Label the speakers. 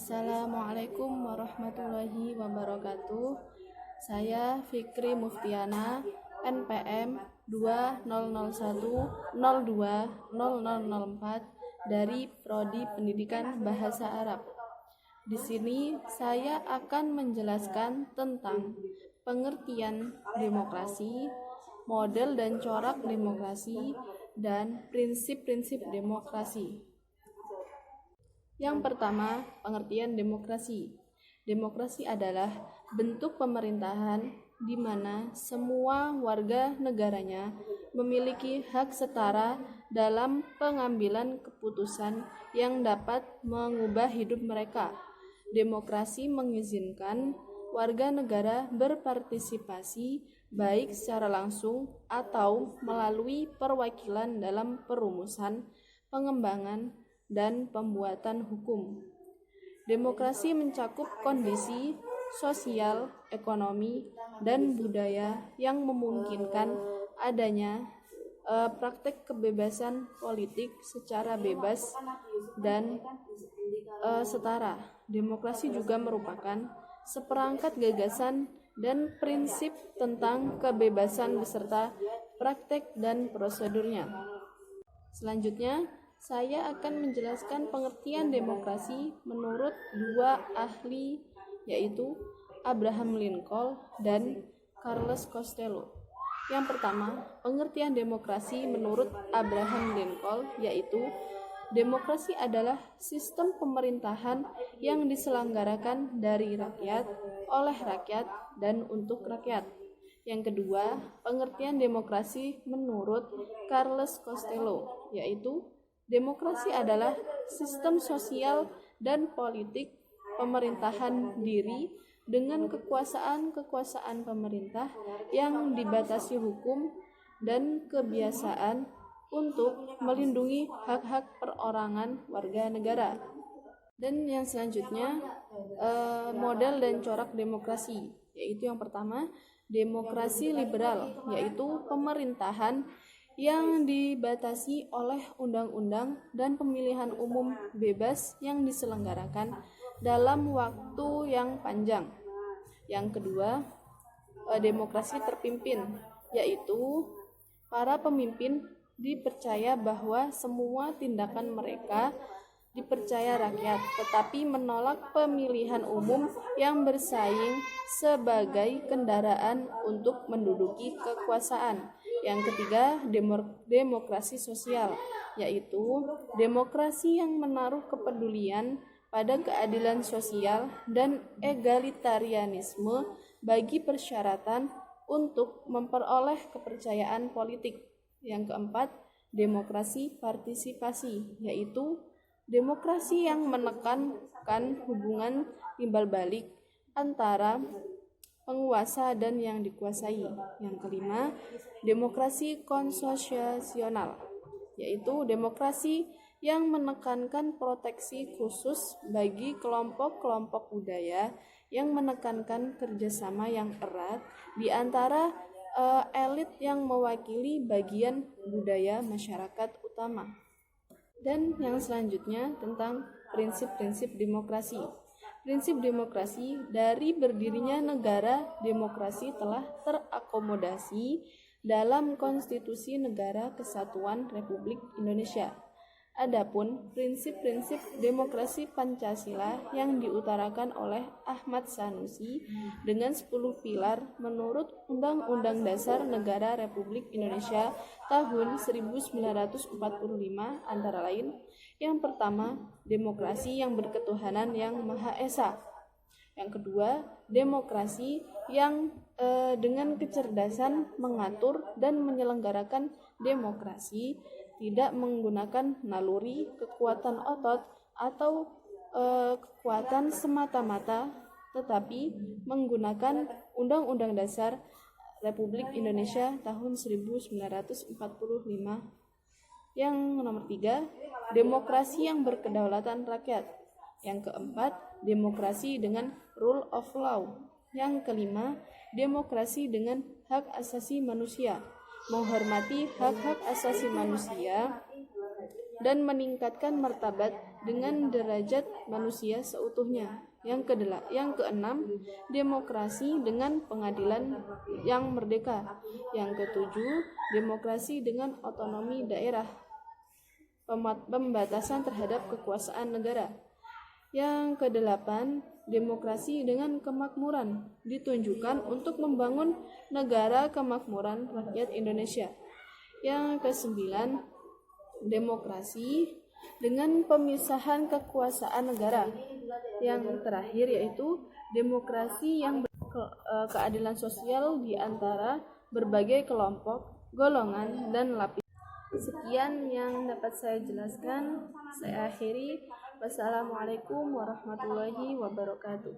Speaker 1: Assalamualaikum warahmatullahi wabarakatuh. Saya Fikri Muftiana, NPM 2001020004 dari Prodi Pendidikan Bahasa Arab. Di sini saya akan menjelaskan tentang pengertian demokrasi, model dan corak demokrasi, dan prinsip-prinsip demokrasi. Yang pertama, pengertian demokrasi. Demokrasi adalah bentuk pemerintahan di mana semua warga negaranya memiliki hak setara dalam pengambilan keputusan yang dapat mengubah hidup mereka. Demokrasi mengizinkan warga negara berpartisipasi baik secara langsung atau melalui perwakilan dalam perumusan, pengembangan, dan pembuatan hukum. Demokrasi mencakup kondisi sosial, ekonomi, dan budaya yang memungkinkan adanya praktek kebebasan politik secara bebas dan setara. Demokrasi juga merupakan seperangkat gagasan dan prinsip tentang kebebasan beserta praktek dan prosedurnya. Selanjutnya, saya akan menjelaskan pengertian demokrasi menurut dua ahli, yaitu Abraham Lincoln dan Carlos Costello. Yang pertama, pengertian demokrasi menurut Abraham Lincoln yaitu demokrasi adalah sistem pemerintahan yang diselenggarakan dari rakyat, oleh rakyat, dan untuk rakyat. Yang kedua, pengertian demokrasi menurut Carlos Costello yaitu demokrasi adalah sistem sosial dan politik pemerintahan diri dengan kekuasaan pemerintah yang dibatasi hukum dan kebiasaan untuk melindungi hak-hak perorangan warga negara. Dan yang selanjutnya, model dan corak demokrasi, yaitu yang pertama, demokrasi liberal, yaitu pemerintahan yang dibatasi oleh undang-undang dan pemilihan umum bebas yang diselenggarakan dalam waktu yang panjang. Yang kedua, demokrasi terpimpin, yaitu para pemimpin dipercaya bahwa semua tindakan mereka dipercaya rakyat, tetapi menolak pemilihan umum yang bersaing sebagai kendaraan untuk menduduki kekuasaan. Yang ketiga, demokrasi sosial, yaitu demokrasi yang menaruh kepedulian pada keadilan sosial dan egalitarianisme bagi persyaratan untuk memperoleh kepercayaan politik. Yang keempat, demokrasi partisipasi, yaitu demokrasi yang menekankan hubungan timbal balik antara penguasa dan yang dikuasai. Yang kelima, demokrasi konstitusional, yaitu demokrasi yang menekankan proteksi khusus bagi kelompok-kelompok budaya yang menekankan kerjasama yang erat di antara elit yang mewakili bagian budaya masyarakat utama. Dan yang selanjutnya tentang prinsip-prinsip demokrasi. Prinsip demokrasi dari berdirinya negara demokrasi telah terakomodasi dalam Konstitusi Negara Kesatuan Republik Indonesia. Adapun prinsip-prinsip demokrasi Pancasila yang diutarakan oleh Ahmad Sanusi dengan 10 pilar menurut Undang-Undang Dasar Negara Republik Indonesia tahun 1945 antara lain: yang pertama, demokrasi yang berketuhanan yang Maha Esa. Yang kedua, demokrasi yang dengan kecerdasan mengatur dan menyelenggarakan demokrasi tidak menggunakan naluri, kekuatan otot, atau kekuatan semata-mata, tetapi menggunakan Undang-Undang Dasar Republik Indonesia tahun 1945. Yang nomor 3, demokrasi yang berkedaulatan rakyat. Yang keempat, demokrasi dengan rule of law. Yang kelima, demokrasi dengan hak asasi manusia, menghormati hak-hak asasi manusia dan meningkatkan martabat dengan derajat manusia seutuhnya. Yang keenam, demokrasi dengan pengadilan yang merdeka. Yang ketujuh, demokrasi dengan otonomi daerah, pembatasan terhadap kekuasaan negara. Yang kedelapan, demokrasi dengan kemakmuran ditunjukkan untuk membangun negara kemakmuran rakyat Indonesia. Yang kesembilan, demokrasi dengan pemisahan kekuasaan negara. Yang terakhir yaitu demokrasi yang keadilan sosial di antara berbagai kelompok, golongan, dan lapisan. Sekian yang dapat saya jelaskan. Saya akhiri. Wassalamualaikum warahmatullahi wabarakatuh.